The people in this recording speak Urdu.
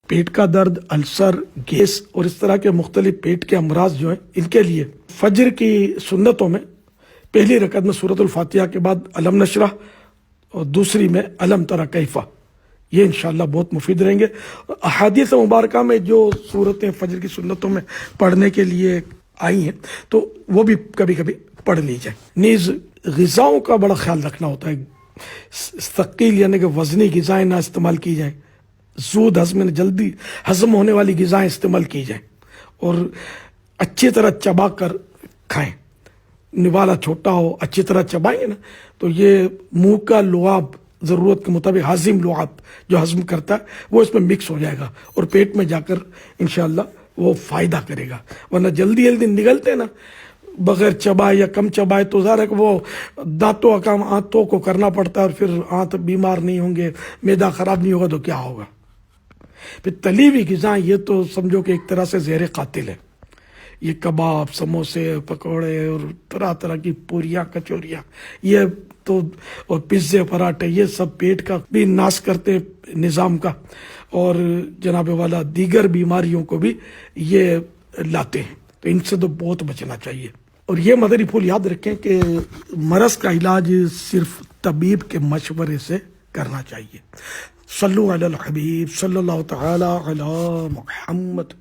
پیٹ کا درد، السر، گیس اور اس طرح کے مختلف پیٹ کے امراض جو ہیں، ان کے لیے فجر کی سنتوں میں پہلی رکعت میں سورۃ الفاتحہ کے بعد علم نشرح اور دوسری میں علم تری کیف، یہ انشاءاللہ بہت مفید رہیں گے۔ احادیث مبارکہ میں جو صورتیں فجر کی سنتوں میں پڑھنے کے لیے آئی ہیں تو وہ بھی کبھی کبھی پڑھ لی جائیں۔ نیز غذاؤں کا بڑا خیال رکھنا ہوتا ہے، ثقیل یعنی کہ وزنی غذائیں نہ استعمال کی جائیں، زود ہضم جلدی ہضم ہونے والی غذائیں استعمال کی جائیں اور اچھی طرح چبا کر کھائیں۔ نوالا چھوٹا ہو، اچھی طرح چبائیں گے نا تو یہ منہ کا لعاب ضرورت کے مطابق ہاضم لعاب جو ہضم کرتا ہے وہ اس میں مکس ہو جائے گا اور پیٹ میں جا کر انشاءاللہ وہ فائدہ کرے گا، ورنہ جلدی جلدی نگلتے نا بغیر چبائے یا کم چبائے تو ظاہر ہے کہ وہ دانتوں کا کام آنتوں کو کرنا پڑتا ہے اور پھر آنت بیمار نہیں ہوں گے، معدہ خراب نہیں ہوگا تو کیا ہوگا۔ پھر تلی ہوئی غذائیں یہ تو سمجھو کہ ایک طرح سے زہر قاتل ہے، یہ کباب، سموسے، پکوڑے اور طرح طرح کی پوریاں، کچوریاں، یہ تو اور پیزے، پراٹھے، یہ سب پیٹ کا بھی ناش کرتے نظام کا اور جناب والا دیگر بیماریوں کو بھی یہ لاتے ہیں، تو ان سے تو بہت بچنا چاہیے۔ اور یہ مدری پھول یاد رکھیں کہ مرض کا علاج صرف طبیب کے مشورے سے کرنا چاہیے۔ صلو علی الحبیب صلی اللہ تعالی علی محمد۔